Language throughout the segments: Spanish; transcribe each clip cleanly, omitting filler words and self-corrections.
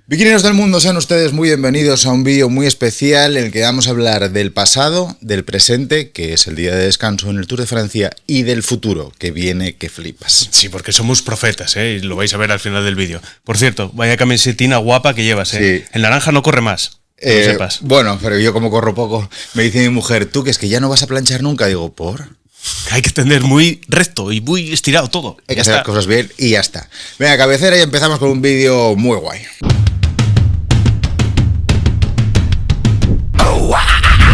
Bikineros del mundo, sean ustedes muy bienvenidos a un vídeo muy especial en el que vamos a hablar del pasado, del presente, que es el día de descanso en el Tour de Francia, y del futuro, que viene que flipas. Sí, porque somos profetas, y lo vais a ver al final del vídeo. Por cierto, vaya camisetina guapa que llevas, Sí. El naranja no corre más, que lo sepas. Bueno, pero yo como corro poco, me dice mi mujer, tú que es que ya no vas a planchar nunca. Digo, ¿por? Hay que tender muy recto y muy estirado todo. Hay que hacer las cosas bien y ya está. Venga, cabecera, y empezamos con un vídeo muy guay.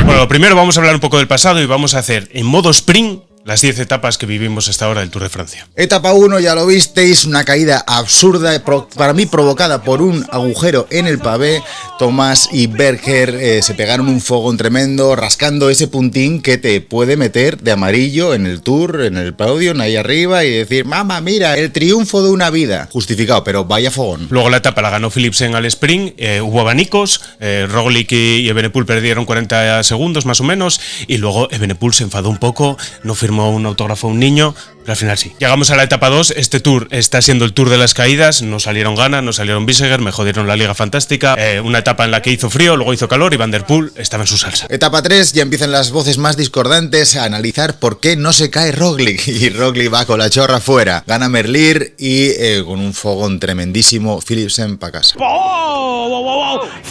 Bueno, primero vamos a hablar un poco del pasado y vamos a hacer en modo sprint las 10 etapas que vivimos hasta ahora del Tour de Francia. Etapa 1, ya lo visteis, una caída absurda, para mí provocada por un agujero en el pavé. Thomas y Berger se pegaron un fogón tremendo, rascando ese puntín que te puede meter de amarillo en el Tour, en el podio, ahí arriba, y decir, mamá, mira, el triunfo de una vida. Justificado, pero vaya fogón. Luego la etapa la ganó Philipsen al sprint, hubo abanicos, Roglic y Evenepoel perdieron 40 segundos más o menos, y luego Evenepoel se enfadó un poco, no firmó un autógrafo a un niño, pero al final sí. Llegamos a la etapa 2, este Tour está siendo el Tour de las caídas, no salieron Ghana, no salieron Biseguer, me jodieron la Liga Fantástica, una etapa en la que hizo frío, luego hizo calor y Van der Poel estaba en su salsa. Etapa 3, ya empiezan las voces más discordantes a analizar por qué no se cae Roglic, y Roglic va con la chorra fuera, gana Merlier y con un fogón tremendísimo, Philipsen pa' casa.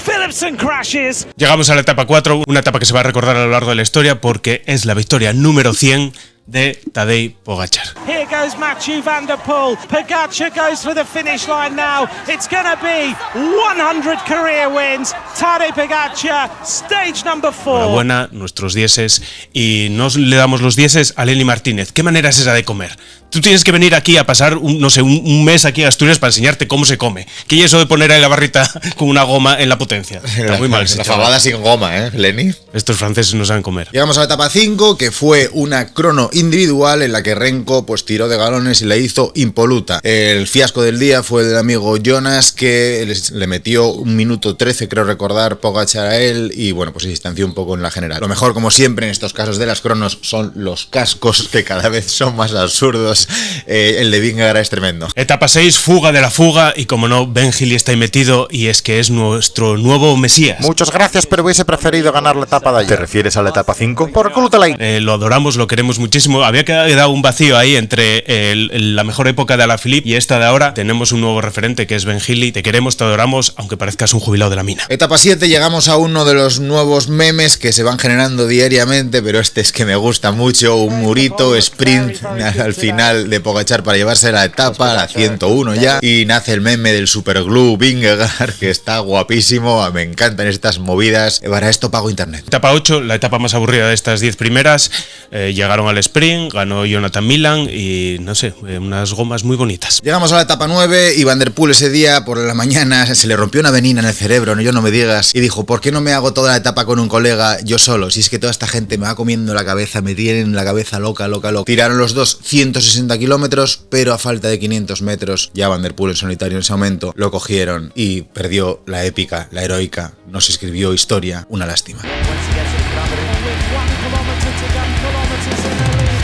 Philipsen crashes. Llegamos a la etapa 4, una etapa que se va a recordar a lo largo de la historia porque es la victoria número 100 de Tadej Pogačar. Here goes Mathieu Van der Poel. Pogačar goes for the finish line now. It's gonna be 100 career wins. Tadej Pogačar, stage number 4. Enhorabuena, nuestros dieces, y nos le damos los dieces a Lenny Martínez. ¿Qué manera es esa de comer? Tú tienes que venir aquí a pasar, un mes aquí a Asturias para enseñarte cómo se come. ¿Qué es eso de poner ahí la barrita con una goma en la potencia? Está muy mal. La fabada sin goma, Lenny. Estos franceses no saben comer. Llegamos a la etapa 5, que fue una crono individual en la que Renko pues tiró de galones y la hizo impoluta. El fiasco del día fue del amigo Jonas, que le metió 1 minuto 13, creo recordar, Pogačar a él, y bueno, pues se distanció un poco en la general. Lo mejor, como siempre en estos casos de las cronos, son los cascos, que cada vez son más absurdos. El de Vingegaard es tremendo. Etapa 6, fuga de la fuga, y como no, Ben Hill está ahí metido, y es que es nuestro nuevo Mesías. Muchas gracias, pero hubiese preferido ganar la etapa de ayer. ¿Te refieres a la etapa 5? Por culo te la... Lo adoramos, lo queremos muchísimo. Había quedado un vacío ahí entre la mejor época de Alaphilippe y esta de ahora. Tenemos un nuevo referente que es Ben Hill. Te queremos, te adoramos, aunque parezcas un jubilado de la mina. Etapa 7, llegamos a uno de los nuevos memes que se van generando diariamente, pero este es que me gusta mucho. Un murito sprint al final de Pogačar para llevarse la etapa, la 101 ya, y nace el meme del superglue Vingegaard, que está guapísimo. Me encantan estas movidas. Para esto pago internet. Etapa 8, la etapa más aburrida de estas 10 primeras. Llegaron al sprint, ganó Jonathan Milan y no sé, unas gomas muy bonitas. Llegamos a la etapa 9 y Van der Poel ese día por la mañana se le rompió una venina en el cerebro, yo no me digas, y dijo, ¿por qué no me hago toda la etapa con un colega yo solo? Si es que toda esta gente me va comiendo la cabeza, me tienen la cabeza loca. Tiraron los dos 160 kilómetros, pero a falta de 500 metros, ya Van der Poel en solitario en ese momento, lo cogieron y perdió la épica, la heroica, no se escribió historia, una lástima.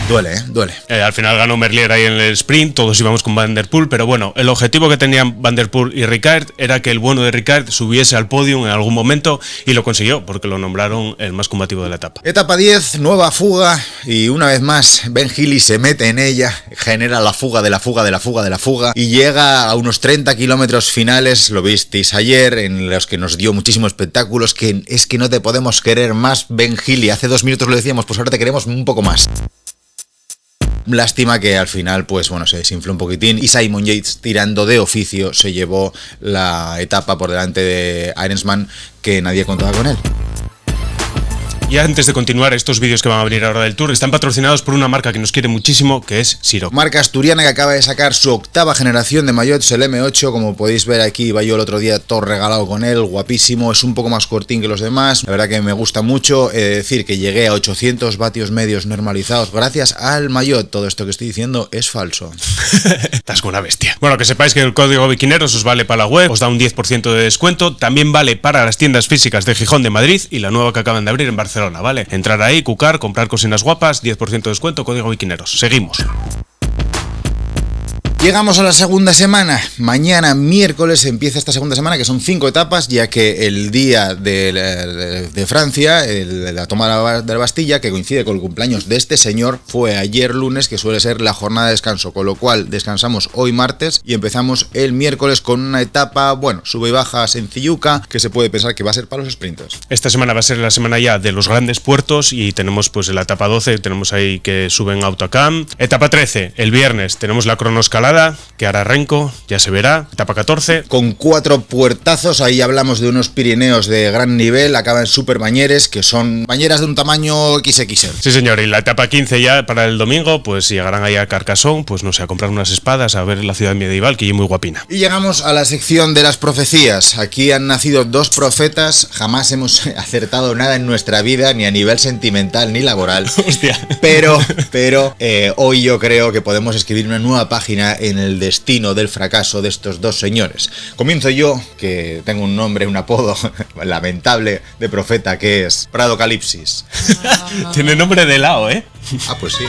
Duele, duele. Al final ganó Merlier ahí en el sprint, todos íbamos con Van der Poel, pero bueno, el objetivo que tenían Van der Poel y Ricard era que el bueno de Ricard subiese al podio en algún momento, y lo consiguió, porque lo nombraron el más combativo de la etapa. Etapa 10, nueva fuga, y una vez más Ben Hill se mete en ella, genera la fuga de la fuga de la fuga de la fuga, y llega a unos 30 kilómetros finales, lo visteis ayer, en los que nos dio muchísimos espectáculos, que es que no te podemos querer más, Ben Hill, y hace 2 minutos lo decíamos, pues ahora te queremos un poco más. Lástima que al final, pues bueno, se desinfló un poquitín y Simon Yates, tirando de oficio, se llevó la etapa por delante de Ironsman, que nadie contaba con él. Y antes de continuar, estos vídeos que van a venir ahora del Tour están patrocinados por una marca que nos quiere muchísimo, que es Siroc. Marca asturiana que acaba de sacar su 8ª generación de maillots, el M8, como podéis ver aquí, iba yo el otro día todo regalado con él, guapísimo, es un poco más cortín que los demás, la verdad que me gusta mucho, decir que llegué a 800 vatios medios normalizados gracias al maillot. Todo esto que estoy diciendo es falso. Estás con una bestia. Bueno, que sepáis que el código Bikineros os vale para la web, os da un 10% de descuento, también vale para las tiendas físicas de Gijón, de Madrid y la nueva que acaban de abrir en Barcelona. ¿Vale? Entrar ahí, cucar, comprar cocinas guapas, 10% de descuento, código Bikineros. Seguimos. Llegamos a la segunda semana. Mañana, miércoles, empieza esta segunda semana, que son 5 etapas, ya que el día de Francia, la toma de la Bastilla, que coincide con el cumpleaños de este señor, fue ayer lunes, que suele ser la jornada de descanso, con lo cual descansamos hoy martes y empezamos el miércoles con una etapa, bueno, sube y baja sencilluca, que se puede pensar que va a ser para los sprinters. Esta semana va a ser la semana ya de los grandes puertos y tenemos pues en la etapa 12, tenemos ahí que suben Autocam. Etapa 13, el viernes, tenemos la cronoescalada, que hará Renko, ya se verá. Etapa 14. Con 4 puertazos, ahí hablamos de unos Pirineos de gran nivel, acaban super bañeres, que son bañeras de un tamaño XXL. Sí señor, y la etapa 15 ya para el domingo, pues llegarán ahí a Carcassonne, pues no sé, a comprar unas espadas, a ver la ciudad medieval, que es muy guapina. Y llegamos a la sección de las profecías. Aquí han nacido 2 profetas, jamás hemos acertado nada en nuestra vida, ni a nivel sentimental ni laboral. Hostia. Pero hoy yo creo que podemos escribir una nueva página en el destino del fracaso de estos 2 señores. Comienzo yo, que tengo un nombre, un apodo lamentable de profeta, que es Pradocalipsis. Tiene nombre de helado, ¿eh? Ah, pues sí.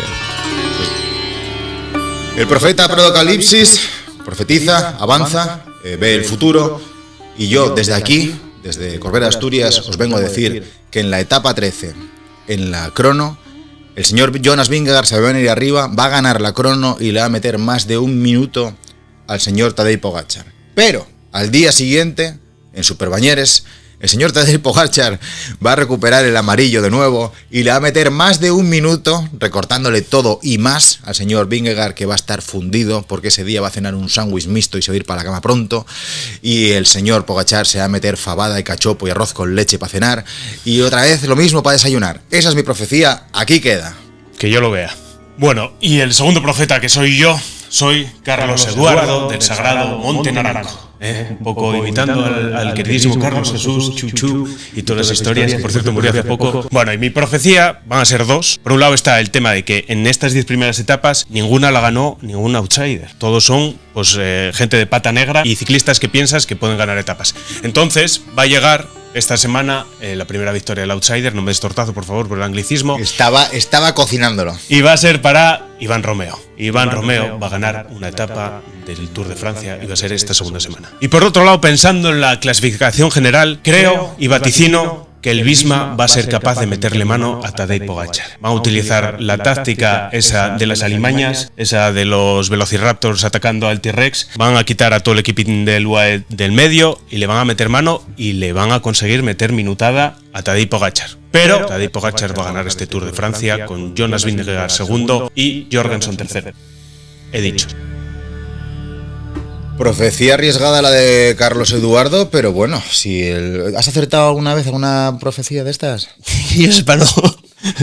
El profeta Pradocalipsis profetiza, avanza, ve el futuro, y yo desde aquí, desde Corbera de Asturias, os vengo a decir que en la etapa 13, en la crono, el señor Jonas Vingegaard se va a venir arriba, va a ganar la crono y le va a meter más de 1 minuto al señor Tadej Pogačar. Pero al día siguiente, en Superbañeres, el señor Tadej Pogačar va a recuperar el amarillo de nuevo y le va a meter más de 1 minuto, recortándole todo y más al señor Vingegaard, que va a estar fundido porque ese día va a cenar un sándwich mixto y se va a ir para la cama pronto. Y el señor Pogačar se va a meter fabada y cachopo y arroz con leche para cenar. Y otra vez lo mismo para desayunar. Esa es mi profecía, aquí queda. Que yo lo vea. Bueno, y el segundo profeta, que soy yo, soy Carlos Eduardo del Sagrado Monte Naranco. Un poco imitando al queridísimo Carlos Jesús, Chuchu y todas las historias, que por cierto murió hace poco. Bueno, y mi profecía van a ser 2. Por un lado está el tema de que en estas 10 primeras etapas ninguna la ganó ningún outsider. Todos son pues gente de pata negra y ciclistas que piensas que pueden ganar etapas. Entonces va a llegar esta semana la primera victoria del outsider. No me des tortazo, por favor, por el anglicismo. Estaba cocinándolo. Y va a ser para Iván Romeo. Iván Romeo va a ganar una etapa del Tour de Francia y va a ser esta segunda semana. Y por otro lado, pensando en la clasificación general, creo y vaticino que el Visma va a ser capaz de meterle mano a Tadej Pogačar. Van a utilizar la táctica esa de las alimañas, esa de los velociraptors atacando al T-Rex. Van a quitar a todo el equipín del UAE del medio y le van a meter mano y le van a conseguir meter minutada a Tadej Pogačar. Pero Tadej Pogačar va a ganar este Tour de Francia con Jonas Vingegaard segundo y Jorgensen tercero. He dicho. Profecía arriesgada la de Carlos Eduardo, pero bueno, si ¿has acertado alguna vez alguna profecía de estas? Yo sepa, no.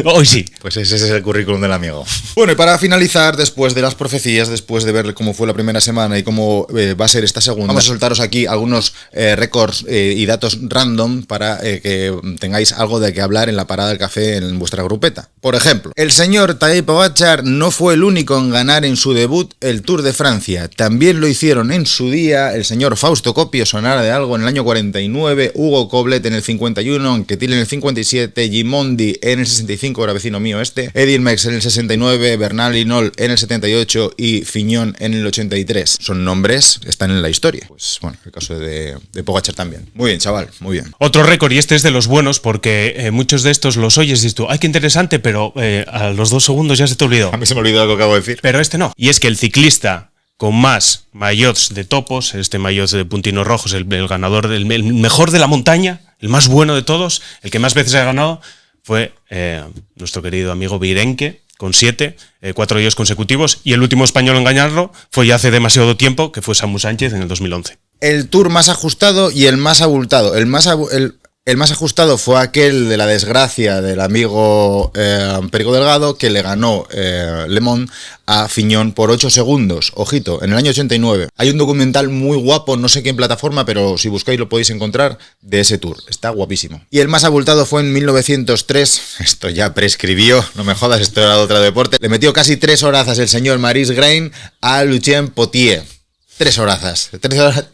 Hoy sí. Pues ese es el currículum del amigo. Bueno, y para finalizar, después de las profecías, después de ver cómo fue la primera semana y cómo va a ser esta segunda, vamos a soltaros aquí algunos récords y datos random para que tengáis algo de qué hablar en la parada del café en vuestra grupeta. Por ejemplo, el señor Tadej Pogačar no fue el único en ganar en su debut el Tour de Francia. También lo hicieron en su día el señor Fausto Coppi, sonara de algo, en el año 49, Hugo Koblet en el 51, Anquetil en el 57, Gimondi en el 65, era vecino mío Eddy Merckx en el 69, Bernal Hinault en el 78 y Fignon en el 83. Son nombres que están en la historia. Pues bueno, el caso de Pogačar también. Muy bien, chaval, muy bien. Otro récord, y este es de los buenos, porque muchos de estos los oyes y dices tú, ¡ay, qué interesante! Pero a los 2 segundos ya se te olvidó. A mí se me olvidó lo que acabo de decir. Pero este no. Y es que el ciclista con más maillots de topos, este maillot de puntinos rojos, el ganador, el mejor de la montaña, el más bueno de todos, el que más veces ha ganado, fue nuestro querido amigo Virenque, con 7, 4 días consecutivos, y el último español en ganarlo fue ya hace demasiado tiempo, que fue Samu Sánchez en el 2011. El Tour más ajustado y el más abultado. El más ajustado fue aquel de la desgracia del amigo Perico Delgado, que le ganó Le Mans a Fignon por 8 segundos. Ojito, en el año 89. Hay un documental muy guapo, no sé qué en plataforma, pero si buscáis lo podéis encontrar, de ese Tour. Está guapísimo. Y el más abultado fue en 1903. Esto ya prescribió, no me jodas, esto era de otro deporte. Le metió casi 3 horazas el señor Maurice Greene a Lucien Potier. 3 horazas. 3 horas.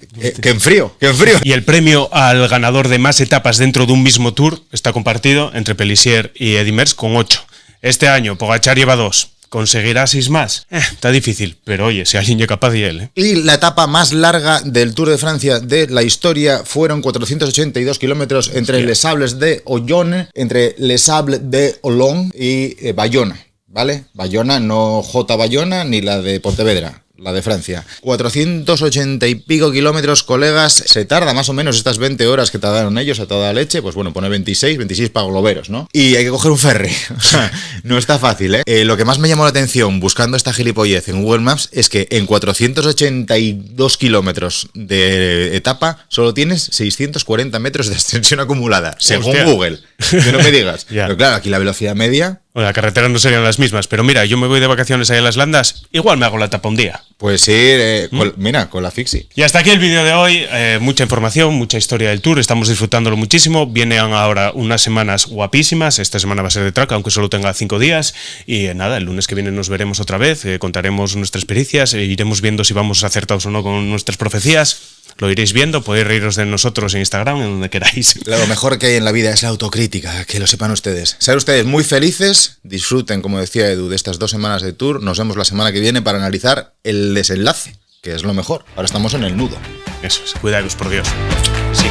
¡Qué enfrío! ¡Qué enfrío! Y el premio al ganador de más etapas dentro de un mismo Tour está compartido entre Pélissier y Eddy Merckx con 8. Este año Pogačar lleva 2, ¿Conseguirá 6 más? Está difícil, pero oye, si alguien es capaz y él. Y la etapa más larga del Tour de Francia de la historia fueron 482 kilómetros entre Les Sables de Olonne, entre Les Sables de Olonne y Bayona, ¿vale? Bayona, no J. Bayona ni la de Pontevedra. La de Francia. 480 y pico kilómetros, colegas. Se tarda más o menos estas 20 horas que tardaron ellos a toda leche. Pues bueno, pone 26 para globeros, ¿no? Y hay que coger un ferry. O sea, no está fácil, ¿eh? Lo que más me llamó la atención buscando esta gilipollez en Google Maps es que en 482 kilómetros de etapa solo tienes 640 metros de extensión acumulada, según Hostia. Google. Que no me digas. Ya. Pero claro, aquí la velocidad media... O la carretera no serían las mismas, pero mira, yo me voy de vacaciones ahí a las Landas, igual me hago la etapa un día. Pues sí, mira, con la Fixie. Y hasta aquí el vídeo de hoy, mucha información, mucha historia del Tour, estamos disfrutándolo muchísimo, vienen ahora unas semanas guapísimas, esta semana va a ser de track, aunque solo tenga 5 días, y nada, el lunes que viene nos veremos otra vez, contaremos nuestras pericias, iremos viendo si vamos acertados o no con nuestras profecías, lo iréis viendo, podéis reíros de nosotros en Instagram, en donde queráis. Lo mejor que hay en la vida es la autocrítica, que lo sepan ustedes. Sean ustedes muy felices, disfruten, como decía Edu, de estas 2 semanas de Tour, nos vemos la semana que viene para analizar el desenlace, que es lo mejor. Ahora estamos en el nudo. Eso es, cuidaos por Dios. Sí.